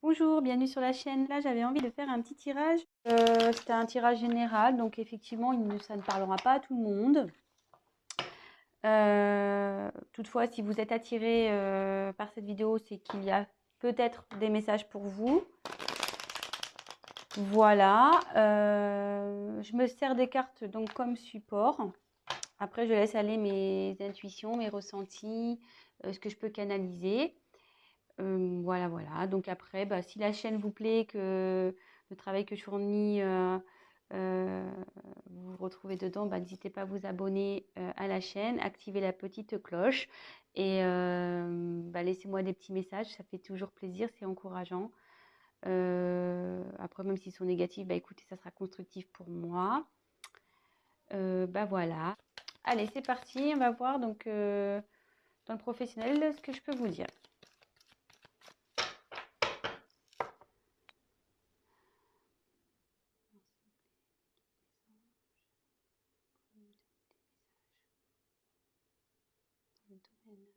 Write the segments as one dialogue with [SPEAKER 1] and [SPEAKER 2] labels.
[SPEAKER 1] Bonjour, bienvenue sur la chaîne. Là, j'avais envie de faire un petit tirage. C'était un tirage général, donc effectivement, ça ne parlera pas à tout le monde. Toutefois, si vous êtes attiré par cette vidéo, c'est qu'il y a peut-être des messages pour vous. Voilà. Je me sers des cartes donc comme support. Après, je laisse aller mes intuitions, mes ressentis, ce que je peux canaliser. Voilà, voilà. Donc après, si la chaîne vous plaît, que le travail que je fournis, vous vous retrouvez dedans, n'hésitez pas à vous abonner à la chaîne, activer la petite cloche et laissez-moi des petits messages, ça fait toujours plaisir, c'est encourageant. Après, même s'ils sont négatifs, écoutez, ça sera constructif pour moi. Voilà. Allez, c'est parti, on va voir donc dans le professionnel ce que je peux vous dire. Le domaine professionnel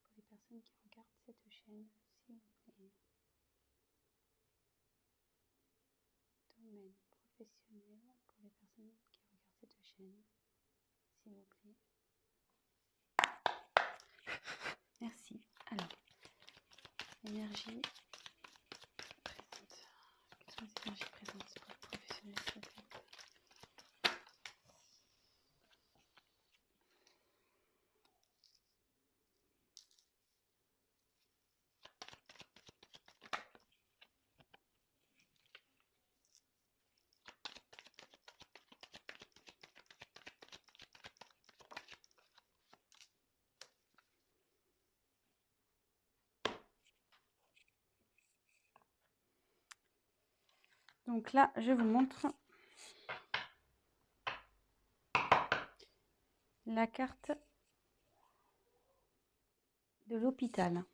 [SPEAKER 1] pour les personnes qui regardent cette chaîne, s'il vous plaît. Domaine professionnel pour les personnes qui regardent cette chaîne, s'il vous plaît. Merci. Alors, énergie présente. Quelles sont les énergies présentes pour le professionnel, s'il vous plaît? Donc là, je vous montre la carte de l'hôpital.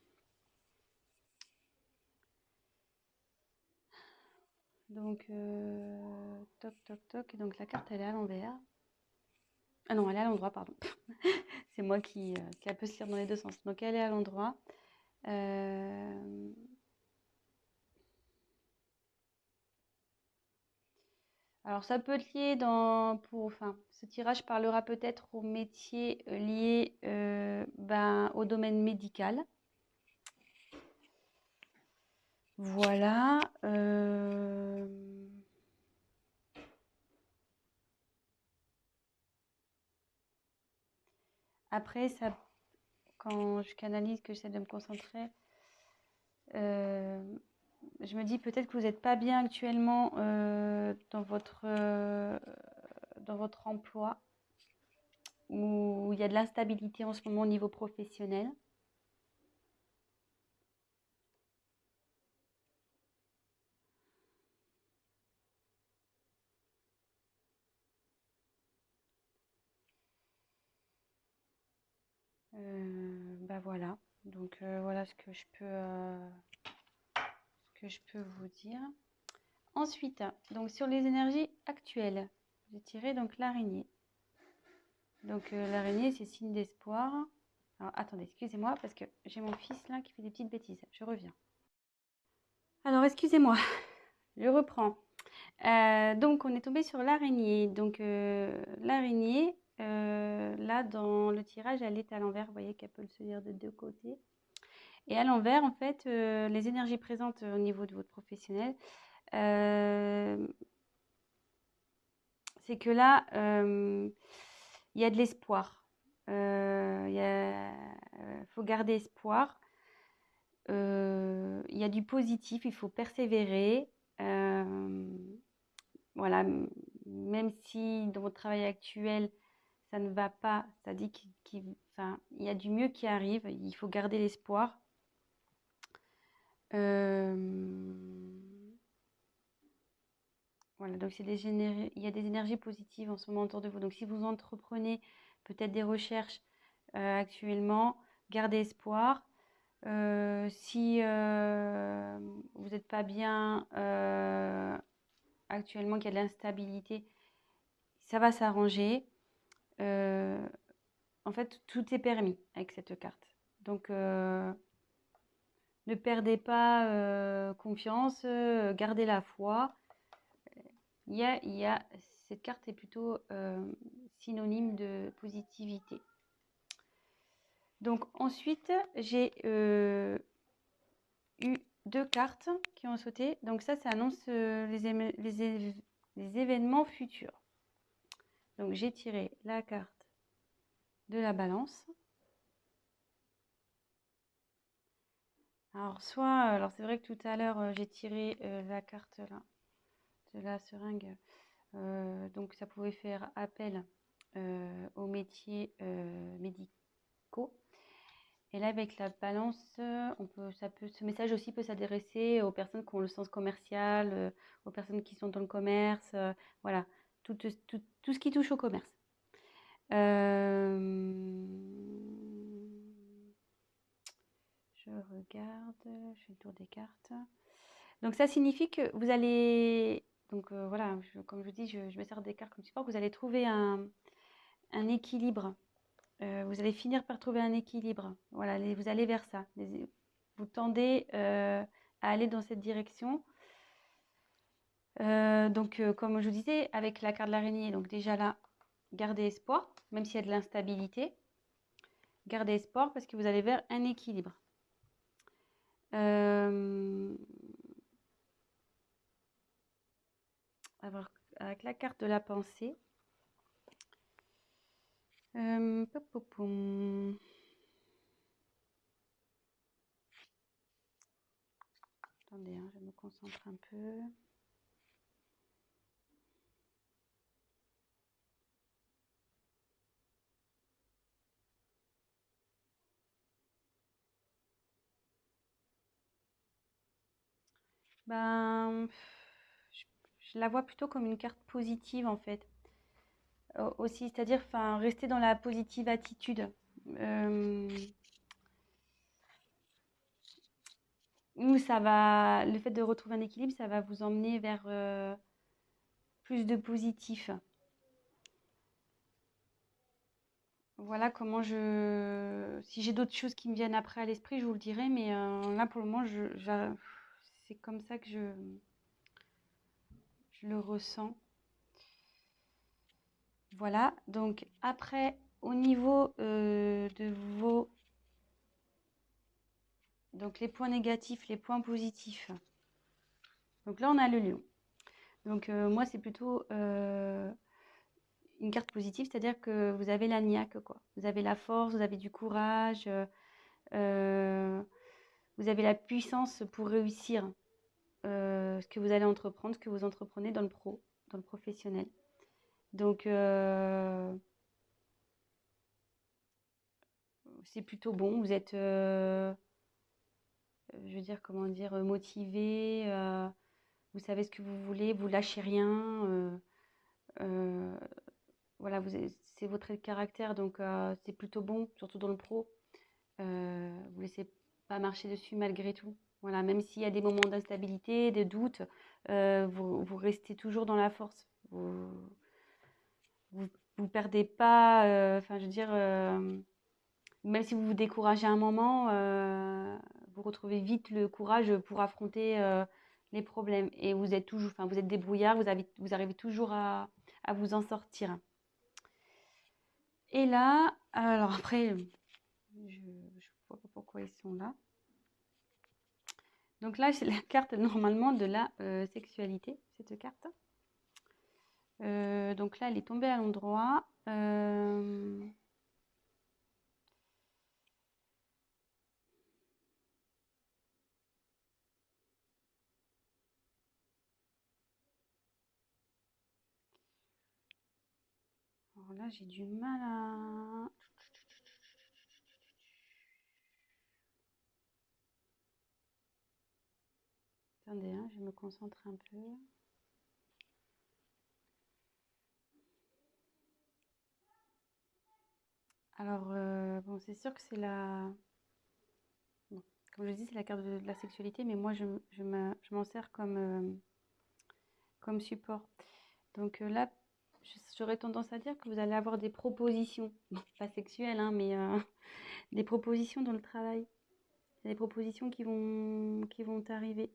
[SPEAKER 1] Donc, toc, toc, toc. Donc la carte, elle est à l'envers. Ah non, elle est à l'endroit, pardon. C'est moi qui a peut se lire dans les deux sens. Donc elle est à l'endroit. Alors ça peut être lié ce tirage parlera peut-être aux métiers liés au domaine médical. Voilà. Après, quand je canalise, que j'essaie de me concentrer, je me dis peut-être que vous n'êtes pas bien actuellement dans votre emploi, où il y a de l'instabilité en ce moment au niveau professionnel. Voilà. Donc voilà ce que je peux vous dire. Ensuite, donc sur les énergies actuelles, j'ai tiré donc l'araignée. Donc l'araignée, c'est signe d'espoir. Alors attendez, excusez-moi parce que j'ai mon fils là qui fait des petites bêtises. Je reviens. Alors excusez-moi, je reprends. Donc on est tombé sur l'araignée. Donc l'araignée, là dans le tirage, elle est à l'envers. Vous voyez qu'elle peut se lire de deux côtés. Et à l'envers, en fait, les énergies présentes au niveau de votre professionnel, c'est que là, il y a de l'espoir. Faut garder espoir. Il y a du positif, il faut persévérer. Voilà, même si dans votre travail actuel, ça ne va pas, ça dit il y a du mieux qui arrive, il faut garder l'espoir. Voilà, donc il y a des énergies positives en ce moment autour de vous. Donc si vous entreprenez peut-être des recherches actuellement, gardez espoir. Si vous n'êtes pas bien actuellement, qu'il y a de l'instabilité, ça va s'arranger. En fait, tout est permis avec cette carte. Donc ne perdez pas confiance, gardez la foi. Cette carte est plutôt synonyme de positivité. Donc ensuite, j'ai eu 2 cartes qui ont sauté. Donc ça annonce les événements futurs. Donc j'ai tiré la carte de la balance. Alors c'est vrai que tout à l'heure j'ai tiré la carte là de la seringue. Donc ça pouvait faire appel aux métiers médicaux. Et là, avec la balance, ce message aussi peut s'adresser aux personnes qui ont le sens commercial, aux personnes qui sont dans le commerce, voilà, tout ce qui touche au commerce. Je regarde, je fais le tour des cartes. Donc ça signifie que vous allez, donc voilà, comme je dis, je me sers des cartes comme support, vous allez trouver un équilibre. Vous allez finir par trouver un équilibre. Voilà, vous allez vers ça. Vous tendez à aller dans cette direction. Donc, comme je vous disais, avec la carte de l'araignée, donc déjà là, gardez espoir, même s'il y a de l'instabilité. Gardez espoir parce que vous allez vers un équilibre. Avec la carte de la pensée. Attendez, hein, je me concentre un peu. Ben, je la vois plutôt comme une carte positive en fait. Aussi, c'est-à-dire rester dans la positive attitude. Où ça va, le fait de retrouver un équilibre, ça va vous emmener vers plus de positif. Voilà comment si j'ai d'autres choses qui me viennent après à l'esprit, je vous le dirai, mais là pour le moment, c'est comme ça que je le ressens. Voilà, donc après, au niveau de vos... Donc les points négatifs, les points positifs. Donc là, on a le lion. Donc moi, c'est plutôt une carte positive, c'est-à-dire que vous avez la niaque, quoi. Vous avez la force, vous avez du courage, vous avez la puissance pour réussir ce que vous allez entreprendre, ce que vous entreprenez dans le professionnel. Donc, c'est plutôt bon. Vous êtes, je veux dire, comment dire, motivé. Vous savez ce que vous voulez, vous lâchez rien. Voilà, c'est votre trait de caractère, donc c'est plutôt bon, surtout dans le pro. Vous laissez pas marcher dessus malgré tout. Voilà, même s'il y a des moments d'instabilité, des doutes, vous restez toujours dans la force. Vous perdez pas, je veux dire, même si vous vous découragez un moment, vous retrouvez vite le courage pour affronter les problèmes. Et vous êtes toujours, vous êtes débrouillard, vous arrivez toujours à vous en sortir. Et là, alors après, je ne vois pas pourquoi ils sont là. Donc là, c'est la carte normalement de la sexualité, cette carte. Donc là, elle est tombée à l'endroit. Alors là, j'ai du mal à... Attendez, hein, je me concentre un peu. Alors, bon, c'est sûr que c'est la... Bon, comme je dis, c'est la carte de la sexualité, mais moi, je m'en sers comme support. Donc là, j'aurais tendance à dire que vous allez avoir des propositions, bon, pas sexuelles, hein, mais des propositions dans le travail. Il y a des propositions qui vont arriver.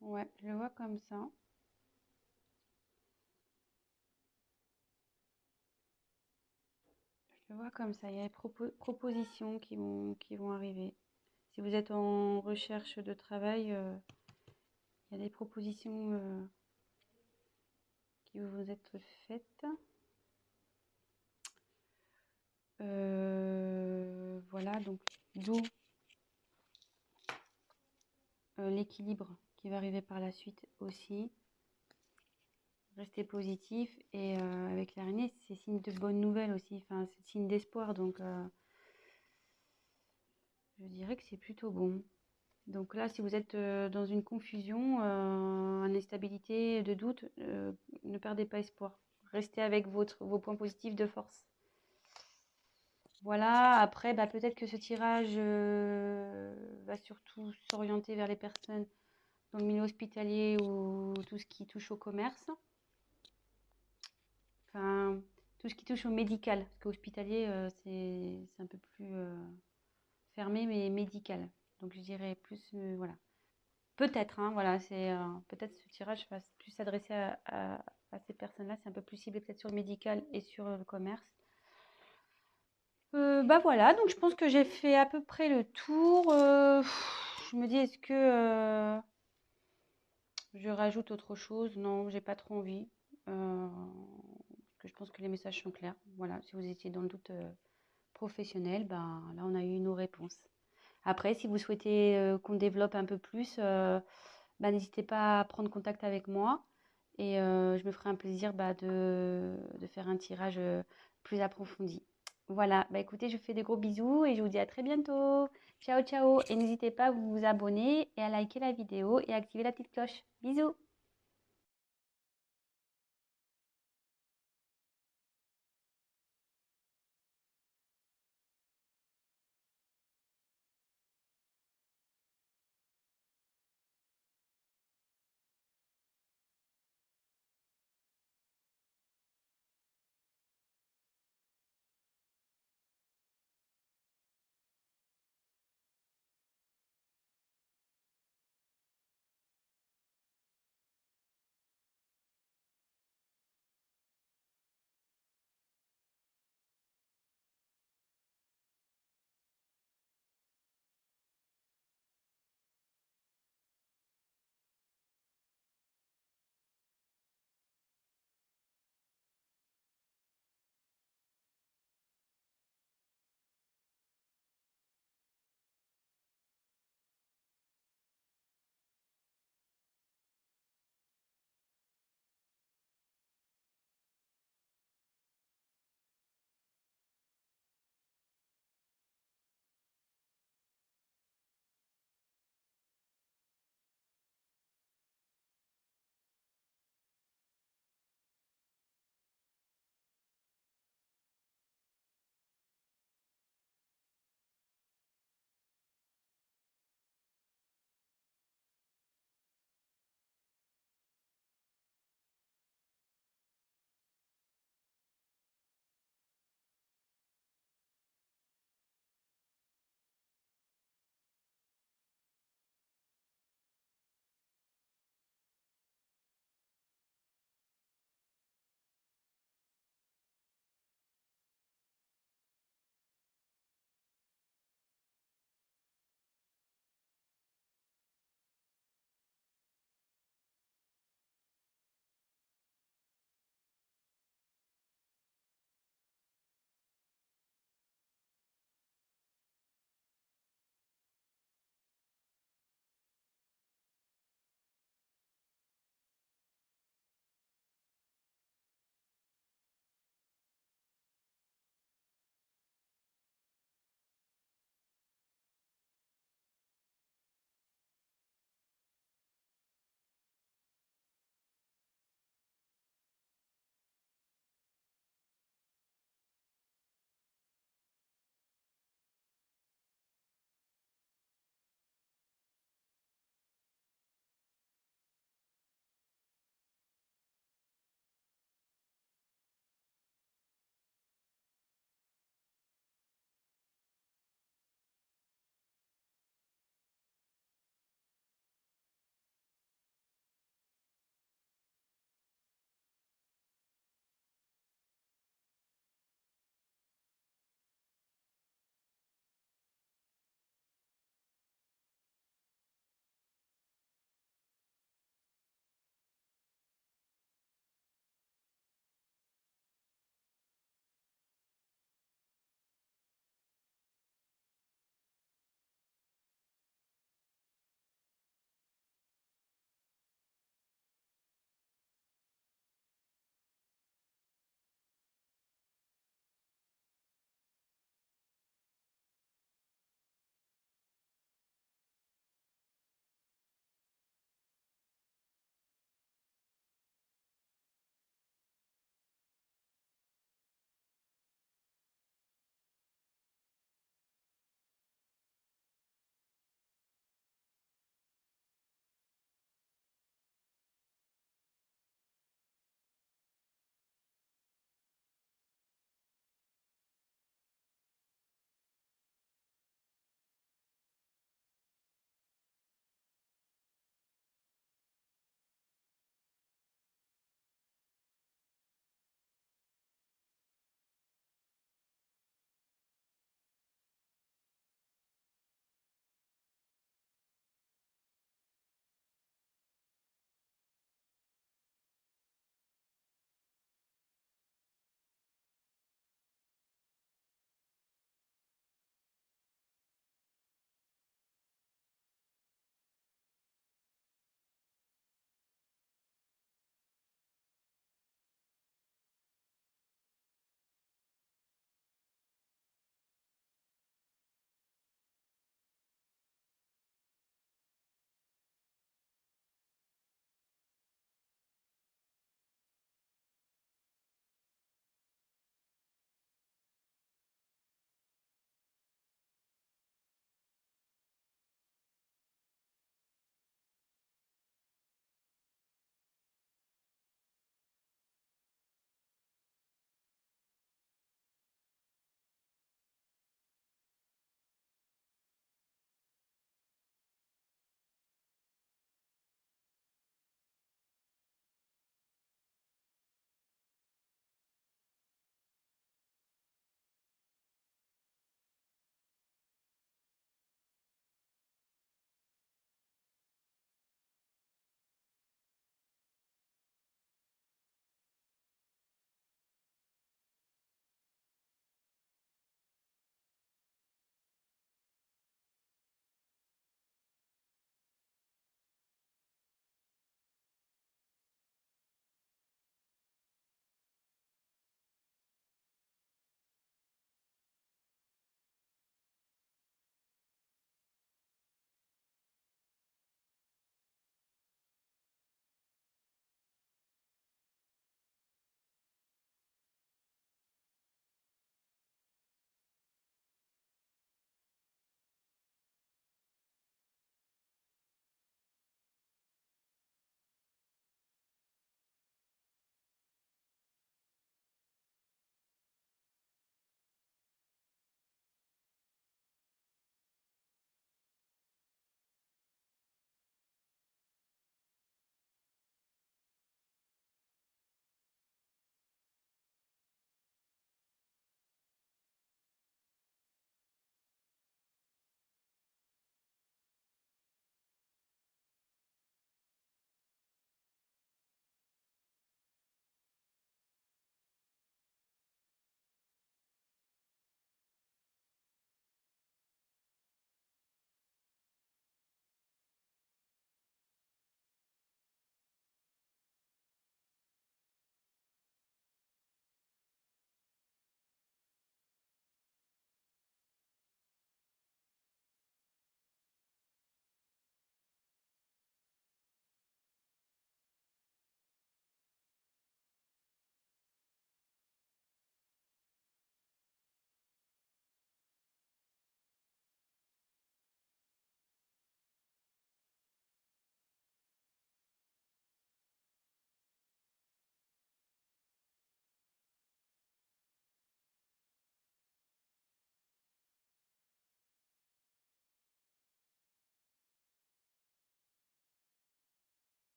[SPEAKER 1] Ouais, je le vois comme ça. Je le vois comme ça. Il y a des propositions qui vont arriver. Si vous êtes en recherche de travail, il y a des propositions qui vont vous être faites. Voilà, donc d'où l'équilibre qui va arriver par la suite aussi. Restez positif et avec l'araignée, c'est signe de bonnes nouvelles aussi. Enfin, c'est signe d'espoir, donc je dirais que c'est plutôt bon. Donc là, si vous êtes dans une confusion, une instabilité, de doute, ne perdez pas espoir. Restez avec vos points positifs de force. Voilà, après, bah, peut-être que ce tirage va surtout s'orienter vers les personnes dans le milieu hospitalier ou tout ce qui touche au commerce. Enfin, tout ce qui touche au médical. Parce qu'hospitalier, c'est un peu plus fermé, mais médical. Donc je dirais plus, voilà. Peut-être, hein, voilà, peut-être ce tirage va plus s'adresser à ces personnes-là. C'est un peu plus ciblé peut-être sur le médical et sur le commerce. Bah voilà, donc je pense que j'ai fait à peu près le tour. Je me dis, est-ce que je rajoute autre chose? Non, j'ai pas trop envie. Parce que je pense que les messages sont clairs. Voilà, si vous étiez dans le doute professionnel, ben là on a eu nos réponses. Après, si vous souhaitez qu'on développe un peu plus, bah, n'hésitez pas à prendre contact avec moi et je me ferai un plaisir bah, de faire un tirage plus approfondi. Voilà, bah écoutez, je vous fais des gros bisous et je vous dis à très bientôt. Ciao, ciao. Et n'hésitez pas à vous abonner et à liker la vidéo et à activer la petite cloche. Bisous.